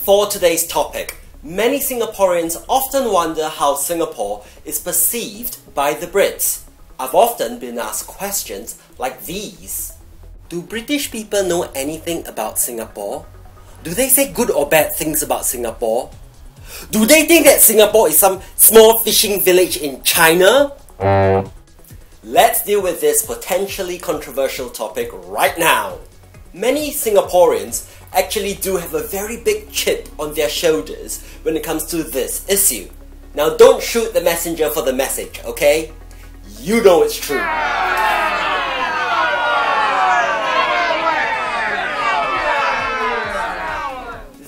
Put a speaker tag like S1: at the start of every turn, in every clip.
S1: For today's topic, many Singaporeans often wonder how Singapore is perceived by the Brits. I've often been asked questions like these. Do British people know anything about Singapore? Do they say good or bad things about Singapore? Do they think that Singapore is some small fishing village in China? Let's deal with this potentially controversial topic right now. Many Singaporeans actually do have a very big chip on their shoulders when it comes to this issue. Now don't shoot the messenger for the message, okay? You know it's true.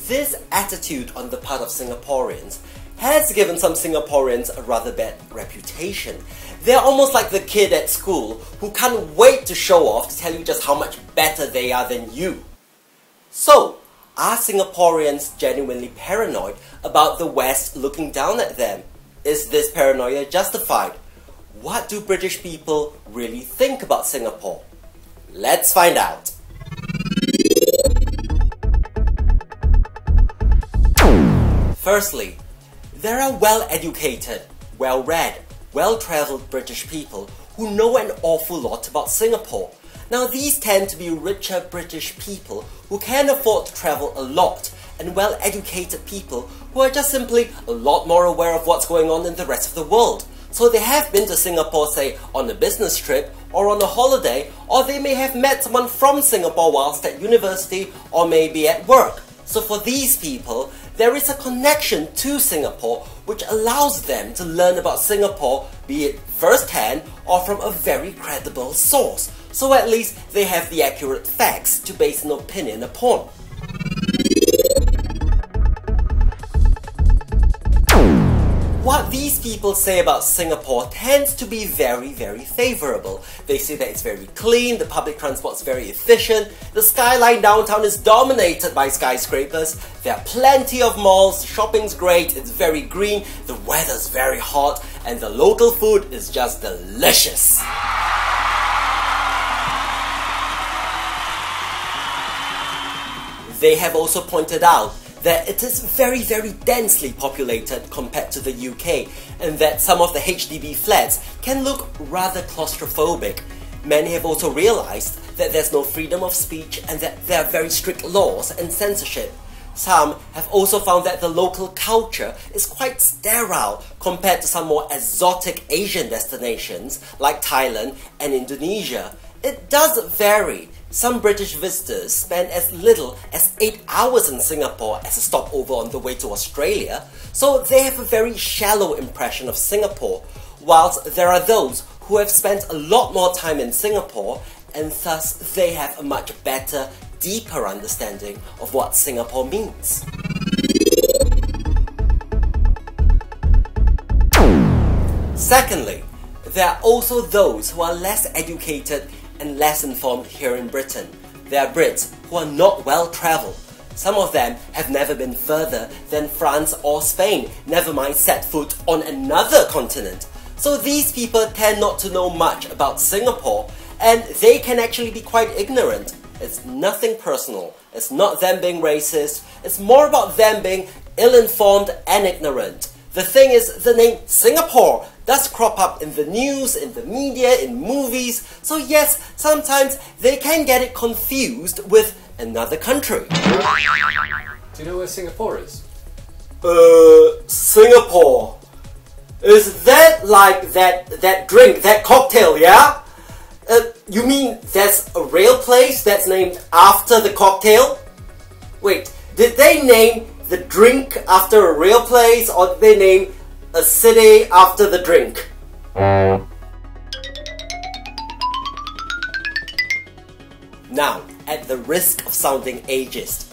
S1: This attitude on the part of Singaporeans has given some Singaporeans a rather bad reputation. They're almost like the kid at school who can't wait to show off to tell you just how much better they are than you. So, are Singaporeans genuinely paranoid about the West looking down at them? Is this paranoia justified? What do British people really think about Singapore? Let's find out. Firstly, there are well-educated, well-read, well-travelled British people who know an awful lot about Singapore. Now these tend to be richer British people who can afford to travel a lot, and well-educated people who are just simply a lot more aware of what's going on in the rest of the world. So they have been to Singapore, say, on a business trip or on a holiday, or they may have met someone from Singapore whilst at university or maybe at work. So for these people, there is a connection to Singapore which allows them to learn about Singapore, be it first-hand or from a very credible source. So at least they have the accurate facts to base an opinion upon. What these people say about Singapore tends to be very, very favourable. They say that it's very clean, the public transport's very efficient, the skyline downtown is dominated by skyscrapers, there are plenty of malls, shopping's great, it's very green, the weather's very hot, and the local food is just delicious. They have also pointed out that it is very, very densely populated compared to the UK, and that some of the HDB flats can look rather claustrophobic. Many have also realised that there's no freedom of speech and that there are very strict laws and censorship. Some have also found that the local culture is quite sterile compared to some more exotic Asian destinations like Thailand and Indonesia. It does vary. Some British visitors spend as little as 8 hours in Singapore as a stopover on the way to Australia, so they have a very shallow impression of Singapore, whilst there are those who have spent a lot more time in Singapore and thus they have a much better, deeper understanding of what Singapore means. Secondly, there are also those who are less educated and less informed here in Britain. There are Brits who are not well travelled. Some of them have never been further than France or Spain, never mind set foot on another continent. So these people tend not to know much about Singapore, and they can actually be quite ignorant. It's nothing personal, it's not them being racist, it's more about them being ill-informed and ignorant. The thing is, the name Singapore does crop up in the news, in the media, in movies, so yes, sometimes they can get it confused with another country.
S2: Do you know where Singapore is?
S1: Singapore. Is that like that drink, that cocktail, yeah? You mean there's a real place that's named after the cocktail? Wait, did they name the drink after a real place, or did they name a city after the drink? Now, at the risk of sounding ageist,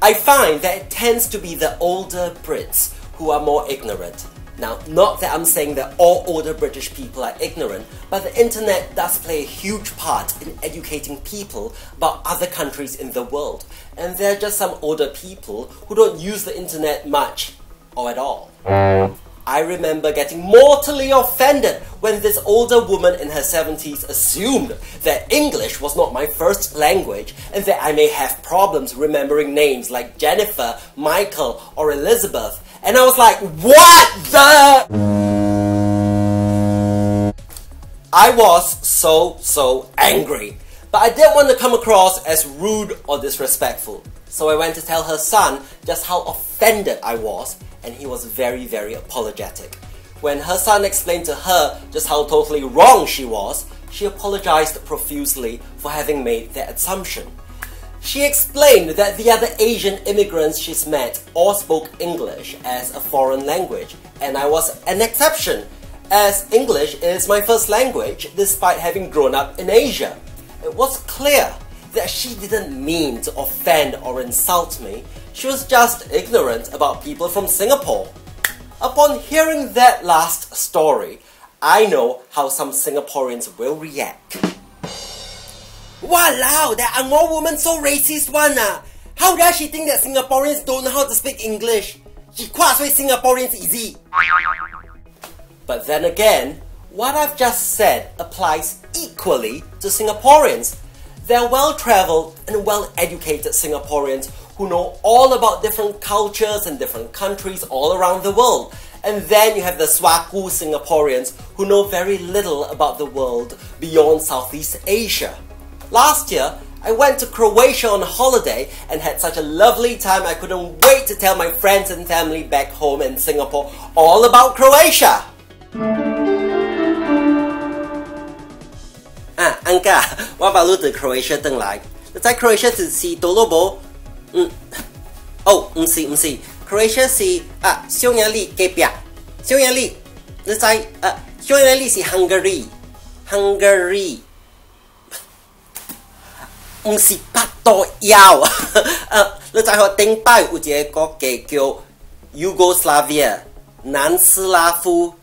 S1: I find that it tends to be the older Brits who are more ignorant. Now, not that I'm saying that all older British people are ignorant, but the internet does play a huge part in educating people about other countries in the world. And there are just some older people who don't use the internet much, or at all. I remember getting mortally offended when this older woman in her 70s assumed that English was not my first language and that I may have problems remembering names like Jennifer, Michael, or Elizabeth. And I was like, what the? I was so angry. But I didn't want to come across as rude or disrespectful. So I went to tell her son just how offended I was, and he was very apologetic. When her son explained to her just how totally wrong she was, she apologized profusely for having made that assumption. She explained that the other Asian immigrants she's met all spoke English as a foreign language, and I was an exception, as English is my first language despite having grown up in Asia. It was clear that she didn't mean to offend or insult me, she was just ignorant about people from Singapore. Upon hearing that last story, I know how some Singaporeans will react. Walao, that Angmo woman so racist one ah! How does she think that Singaporeans don't know how to speak English? She quite with Singaporeans easy. But then again, what I've just said applies equally to Singaporeans. They're well-travelled and well-educated Singaporeans who know all about different cultures and different countries all around the world. And then you have the swaku Singaporeans who know very little about the world beyond Southeast Asia. Last year, I went to Croatia on holiday and had such a lovely time I couldn't wait to tell my friends and family back home in Singapore all about Croatia. Uncle, 我把你từ Croatia 回來。你在 Croatia 是倒落無？唔是，Croatia 是匈牙利隔壁。匈牙利，你知匈牙利是 Hungary， 唔是巴多腰。你知我頂擺有一個國家叫 Yugoslavia， 南斯拉夫，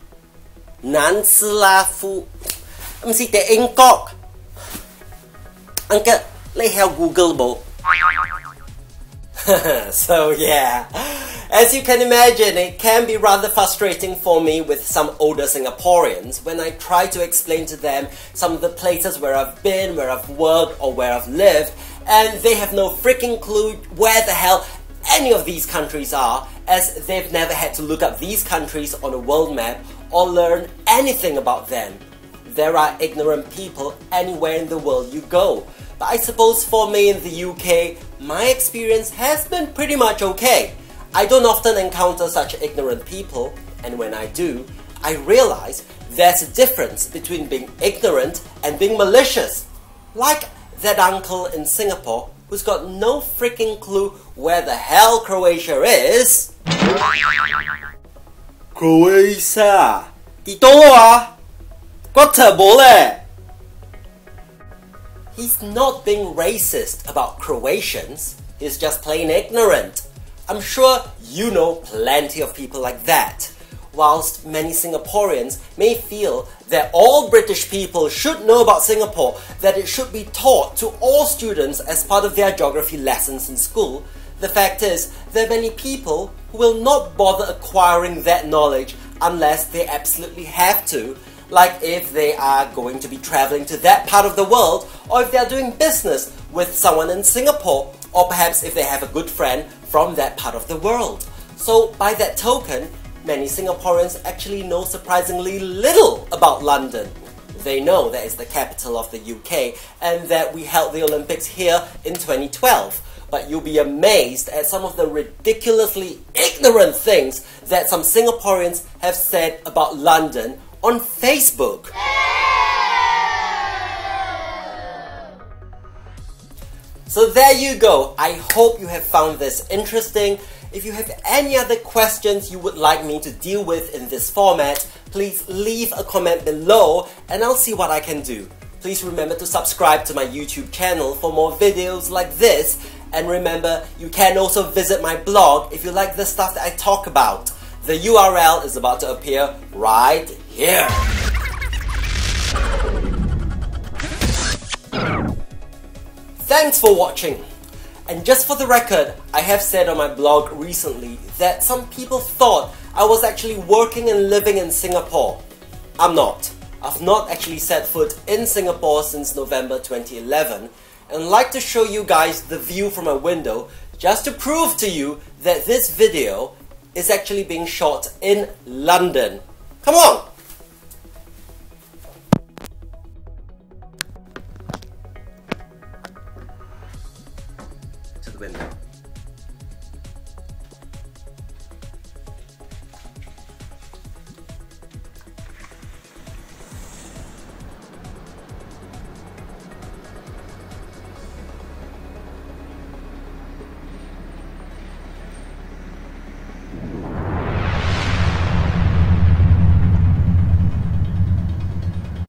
S1: 唔是喺英國。Uncle, 你有 Google 無？ So yeah, as you can imagine, it can be rather frustrating for me with some older Singaporeans when I try to explain to them some of the places where I've been, where I've worked, or where I've lived, and they have no freaking clue where the hell any of these countries are, as they've never had to look up these countries on a world map or learn anything about them. There are ignorant people anywhere in the world you go. But I suppose for me in the UK, my experience has been pretty much okay. I don't often encounter such ignorant people, and when I do, I realize there's a difference between being ignorant and being malicious. Like that uncle in Singapore who's got no freaking clue where the hell Croatia is. Croatia? Đi đâu à? Có thể bố leh. He's not being racist about Croatians, he's just plain ignorant. I'm sure you know plenty of people like that. Whilst many Singaporeans may feel that all British people should know about Singapore, that it should be taught to all students as part of their geography lessons in school, the fact is there are many people who will not bother acquiring that knowledge unless they absolutely have to, like if they are going to be travelling to that part of the world, or if they are doing business with someone in Singapore, or perhaps if they have a good friend from that part of the world. So by that token, many Singaporeans actually know surprisingly little about London. They know that it's the capital of the UK and that we held the Olympics here in 2012. But you'll be amazed at some of the ridiculously ignorant things that some Singaporeans have said about London on Facebook. So there you go. I hope you have found this interesting. If you have any other questions you would like me to deal with in this format, please leave a comment below and I'll see what I can do. Please remember to subscribe to my YouTube channel for more videos like this, and remember, you can also visit my blog if you like the stuff that I talk about. The URL is about to appear right here. Thanks for watching. And just for the record, I have said on my blog recently that some people thought I was actually working and living in Singapore. I'm not. I've not actually set foot in Singapore since November 2011, and I'd like to show you guys the view from my window just to prove to you that this video is actually being shot in London. Come on!